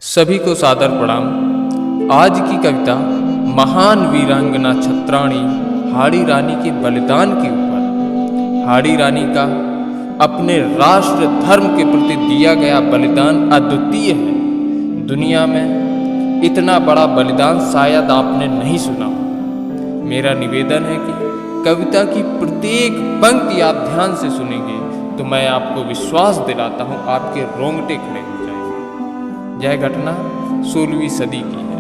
सभी को सादर प्रणाम। आज की कविता महान वीरांगना छत्राणी हाड़ी रानी के बलिदान के ऊपर। हाड़ी रानी का अपने राष्ट्र धर्म के प्रति दिया गया बलिदान अद्वितीय है। दुनिया में इतना बड़ा बलिदान शायद आपने नहीं सुना। मेरा निवेदन है कि कविता की प्रत्येक पंक्ति आप ध्यान से सुनेंगे तो मैं आपको विश्वास दिलाता हूँ आपके रोंगटे खड़े हो जाएंगे। यह घटना 16वीं सदी की है।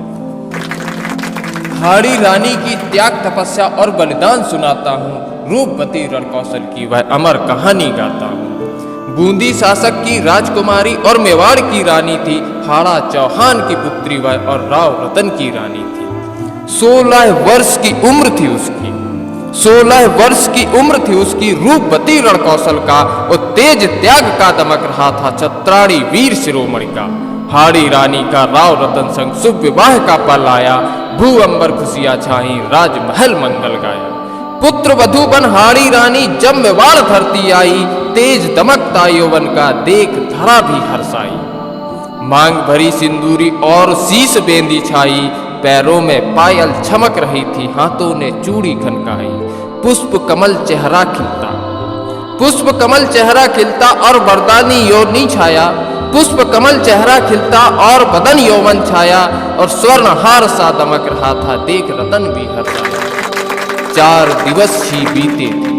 हाड़ी रानी की त्याग तपस्या और बलिदान सुनाता हूँ। रूपवती रणकौशल की वह अमर कहानी गाता हूँ। बूंदी शासक की राजकुमारी और मेवाड़ की रानी थी। हाड़ा चौहान की पुत्री वह और राव रतन की रानी थी। 16 वर्ष की उम्र थी उसकी। 16 वर्ष की उम्र थी उसकी। रूपवती रणकौशल का और तेज त्याग का दमक रहा था छत्राणी वीर शिरोमणि का। हाड़ी रानी का राव रतन संग शुभ विवाह का पल आया। भू अंबर खुशियां छाई, राजमहल मंगल गाया। पुत्र वधू बन हाड़ी रानी जब मेवाड़ धरती आई। तेज दमकता यौवन का देख धरा भी हर्षाई। मांग भरी सिंदूरी और शीश बेंदी छाई। पैरों में पायल चमक रही थी, हाथों ने चूड़ी खनकाई। पुष्प कमल चेहरा खिलता, पुष्प कमल चेहरा खिलता और वरदानी योनि छाया। पुष्प कमल चेहरा खिलता और बदन यौवन छाया। और स्वर्ण हार सा दमक रहा था, देख रतन भी हर्षाया। 4 दिवस ही बीते थे,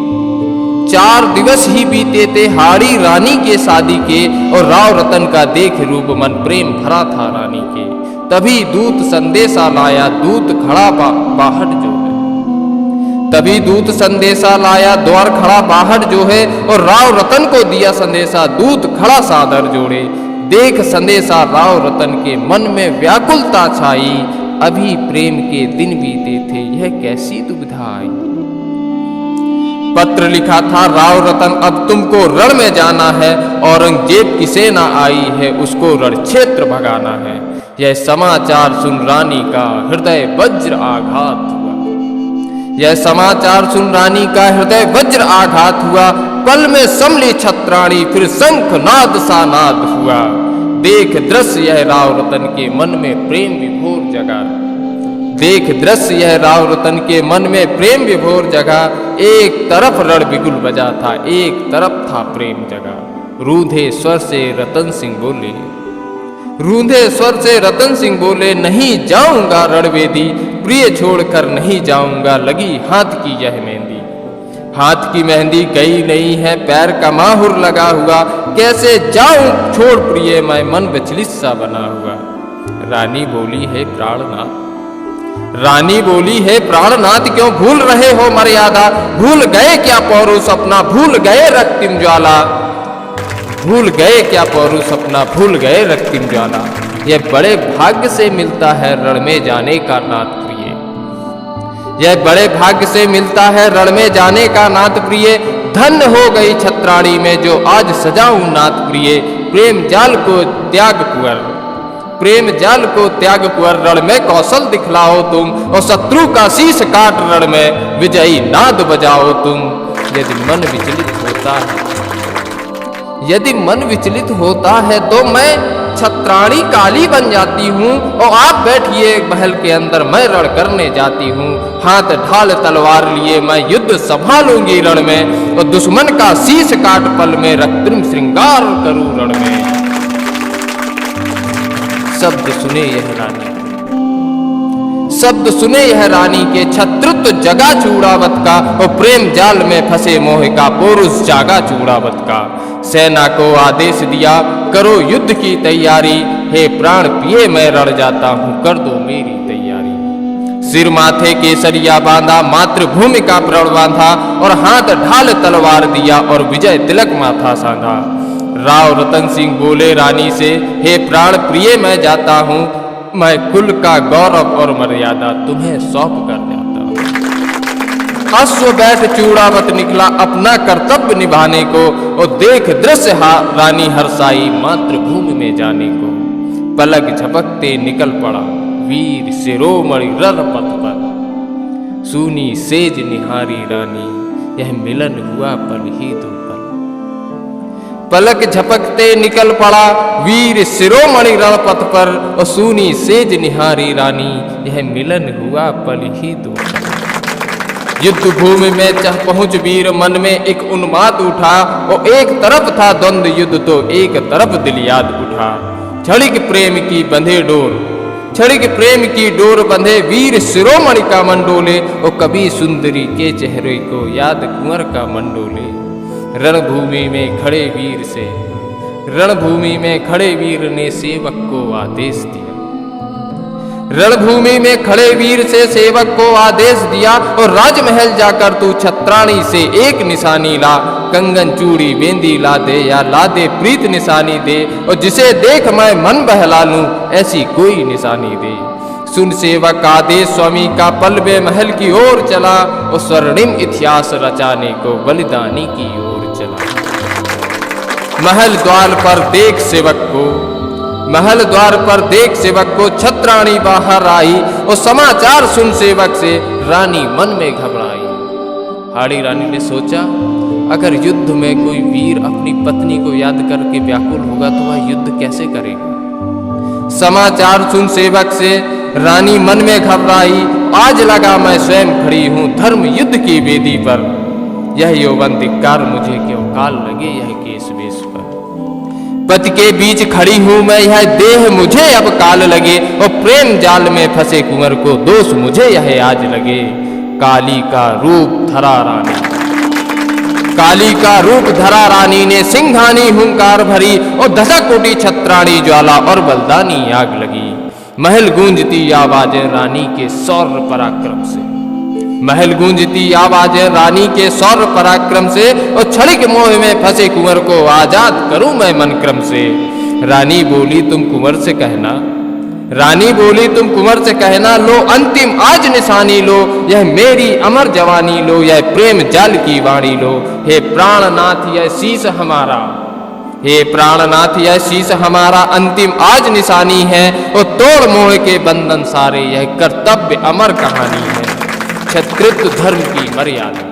4 दिवस ही बीते थे हाड़ी रानी के शादी के। और राव रतन का देख रूप मन प्रेम भरा था रानी के। तभी दूत संदेशा लाया, दूत खड़ा बाहट जो है। तभी दूत संदेशा लाया, द्वार खड़ा बाहट जो है। और राव रतन को दिया संदेशा, दूत खड़ा सादर जोड़े। देख संदेशा राव रतन के मन में व्याकुलता छाई। अभी प्रेम के दिन बीते थे, यह कैसी दुविधा आई। पत्र लिखा था राव रतन, अब तुमको रण में जाना है। औरंगजेब की सेना आई है, उसको रण क्षेत्र भगाना है। यह समाचार सुन रानी का हृदय वज्र आघात हुआ। यह समाचार सुन रानी का हृदय वज्र आघात हुआ। पल में संभली छत्राणी, फिर शंख नाद सा नाद हुआ। देख दृश्य यह राव रतन के मन में प्रेम विभोर जगा। देख दृश्य यह राव रतन के मन में प्रेम विभोर जगा। एक तरफ रण बिगुल बजा था, एक तरफ था प्रेम जगा। रूंधे स्वर से रतन सिंह बोले, रूंधे स्वर से रतन सिंह बोले, नहीं जाऊंगा रणवेदी, प्रिय छोड़कर नहीं जाऊंगा। लगी हाथ की यह मेहंदी, हाथ की मेहंदी गई नहीं है, पैर का माहुर लगा हुआ। कैसे जाऊं छोड़ प्रिय, मैं मन विचलित सा बना हुआ। रानी बोली है प्राणनाथ, रानी बोली है प्राणनाथ, क्यों भूल रहे हो मर्यादा। भूल गए क्या पौरुष अपना, भूल गए रक्तिम ज्वाला। भूल गए क्या पौरुष अपना, भूल गए रक्तिम ज्वाला। यह बड़े भाग्य से मिलता है रण में जाने का नाथ प्रिय। यह बड़े भाग्य से मिलता है रण में जाने का नाथ प्रिय। धन्य हो गई छत्राणी में जो आज सजाऊं नाथ प्रिय। प्रेम जाल को त्याग कुंवर, प्रेम जाल को त्याग कुंवर। रण में कौशल दिखलाओ तुम, और शत्रु का शीश काट रण में विजयी नाद बजाओ तुम। यदि मन विचलित होता है, यदि मन विचलित होता है तो मैं छत्राणी काली बन जाती हूँ। और आप बैठिए महल के अंदर, मैं रण करने जाती हूँ। हाथ ढाल तलवार लिए मैं युद्ध संभालूंगी रण में। और दुश्मन का शीश काट पल में रक्तिम श्रृंगार करूँ रण में। शब्द सुने यह रानी, शब्द सुने यह रानी के। छत्रत्व जगा चूड़ावत का, और प्रेम जाल में फंसे मोह का पौरुष जागा चूड़ावत का। सेना को आदेश दिया, करो युद्ध की तैयारी। हे प्राण पिए मैं रण जाता हूँ, कर दो मेरी तैयारी। सिर माथे केसरिया बांधा, मातृभूमि का प्रण बांधा। और हाथ ढाल तलवार दिया, और विजय तिलक माथा साधा। राव रतन सिंह बोले रानी से, हे प्राण प्रिय मैं जाता हूँ। मैं कुल का गौरव और मर्यादा तुम्हें सौंप कर जाता हूँ। अश्व बैठ चूड़ावत निकला अपना कर्तव्य निभाने को। और देख दृश्य रानी हर्षाई मातृभूमि में जाने को। पलक झपकते निकल पड़ा वीर शिरोमणि रणपथ पर। सुनी सेज निहारी रानी, यह मिलन हुआ पल ही दो पल। पलक झपकते निकल पड़ा वीर शिरोमणि रणपथ पर, और सूनी सेज निहारी रानी, यह मिलन हुआ पल ही दो। युद्ध भूमि में चह पहुंच वीर, मन में एक उन्माद उठा, और एक तरफ था द्वंद्व युद्ध तो एक तरफ दिल याद उठा। छड़िक प्रेम की बंधे डोर, छड़िक प्रेम की डोर बंधे वीर शिरोमणि का मंडोले, और कभी सुंदरी के चेहरे को याद कुंवर का मंडोले। रणभूमि में खड़े वीर से, रणभूमि में खड़े वीर ने सेवक को आदेश दिया, रणभूमि में खड़े वीर से सेवक को आदेश दिया, और राजमहल जाकर तू छत्राणी से एक निशानी ला। कंगन चूड़ी बेंदी ला दे, या ला दे प्रीत निशानी दे, और जिसे देख मैं मन बहला लूं ऐसी कोई निशानी दे। सुन सेवक आदेश स्वामी का, पल वे महल की ओर चला, और स्वर्णिम इतिहास रचाने को बलिदानी की ओर चला। महल द्वार पर देख सेवक को, महल द्वार पर देख सेवक को, छत्राणी बाहर आई, और समाचार सुन सेवक से रानी मन में घबराई। हाड़ी रानी ने सोचा, अगर युद्ध में कोई वीर अपनी पत्नी को याद करके व्याकुल होगा तो वह युद्ध कैसे करेगा। समाचार सुन सेवक से रानी मन में घबराई, आज लगा मैं स्वयं खड़ी हूं धर्म युद्ध की वेदी पर। यह यौवन धिक्कार मुझे क्यों काल लगे यह केस वेश पर। पति के बीच खड़ी हूं मैं, यह देह मुझे अब काल लगे, और प्रेम जाल में फंसे कुंवर को दोष मुझे यह आज लगे। काली का रूप धरा रानी, काली का रूप धरा रानी ने सिंघानी हुंकार भरी, और धधक उठी छत्राणी ज्वाला और बलदानी आग लगी। महल गूंजती आवाजें रानी के शौर्य पराक्रम से, महल गूंजती आवाजें रानी के शौर्य पराक्रम से, और छड़िक मोह में फंसे कुंवर को आजाद करूं मैं मन क्रम से। रानी बोली तुम कुंवर से कहना, रानी बोली तुम कुंवर से कहना, लो अंतिम आज निशानी लो, यह मेरी अमर जवानी लो, यह प्रेम जाल की वाणी लो। हे प्राणनाथ यह शीश हमारा, हे प्राणनाथ यह शीश हमारा, अंतिम आज निशानी है, और तोड़ मोह के बंधन सारे, यह कर्तव्य अमर कहानी है। क्षत्रित्व धर्म की मर्यादा,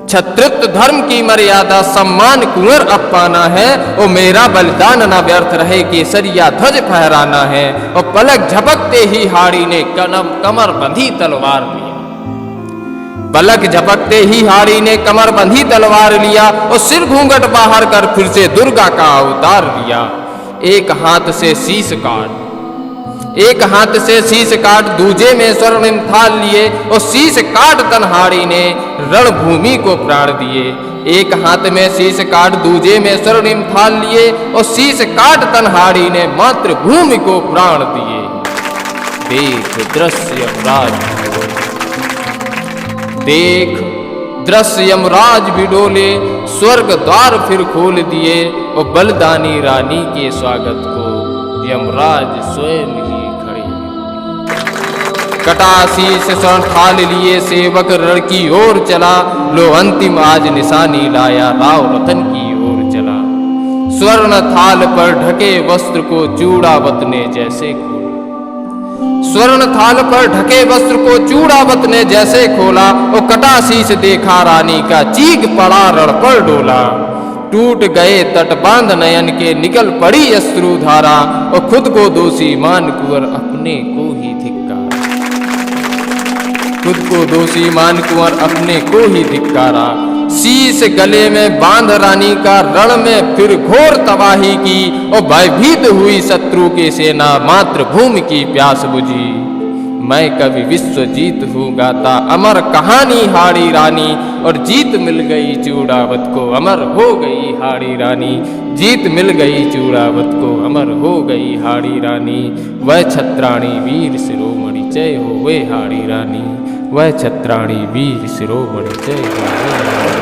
क्षत्रित्व धर्म की मर्यादा, सम्मान कुंवर अब पाना है, और मेरा बलिदान न व्यर्थ रहे, केसरिया ध्वज फहराना है। और पलक झपकते ही हाड़ी ने कमर बंधी तलवार लिया, पलक झपकते ही हाड़ी ने कमर बंधी तलवार लिया, और सिर घूंघट बाहर कर फिर से दुर्गा का अवतार लिया। एक हाथ से शीश काट, एक हाथ से शीश काट, दूजे में स्वर्णिम थाल लिए, और शीश काट तन्हाड़ी ने रणभूमि को प्राण दिए। एक हाथ में शीश काट, दूजे में स्वर्णिम थाल लिए, और शीश काट तन्हाड़ी ने मातृभूमि को प्राण दिए। देख दृश्य यमराज, देख दृश्य यमराज भी डोले, स्वर्ग द्वार फिर खोल दिए, और बलदानी रानी के स्वागत को यमराज स्वयं ही कटासी से स्वर्ण थाल लिए सेवक रण की ओर चला, लो अंतिम आज निशानी लाया राव रतन की ओर चला। स्वर्ण थाल पर ढके वस्त्र को चूड़ावत ने जैसे खोला, स्वर्ण थाल पर ढके वस्त्र को चूड़ावत ने जैसे खोला, और कटासी से देखा रानी का चीख पड़ा रण पर डोला। टूट गए तट बांध नयन के, निकल पड़ी अश्रुधारा, और खुद को दोषी मान कुंवर अपने को ही धिक्कारा, खुद को दोषी मान कुंवर अपने को ही धिक्कारा। शीश गले में बांध रानी का रण में फिर घोर तबाही की, और भयभीत हुई शत्रु की सेना मातृभूमि की प्यास बुझी। मैं कवि विश्वजीत हूँ गाता अमर कहानी हाड़ी रानी, और जीत मिल गई चूड़ावत को अमर हो गई हाड़ी रानी, जीत मिल गई चूड़ावत को अमर हो गई हाड़ी रानी। वह छत्राणी वीर शिरोमणि जय हो वे हाड़ी रानी, वह छत्राणी वीर शिरोमणि जय हो वे।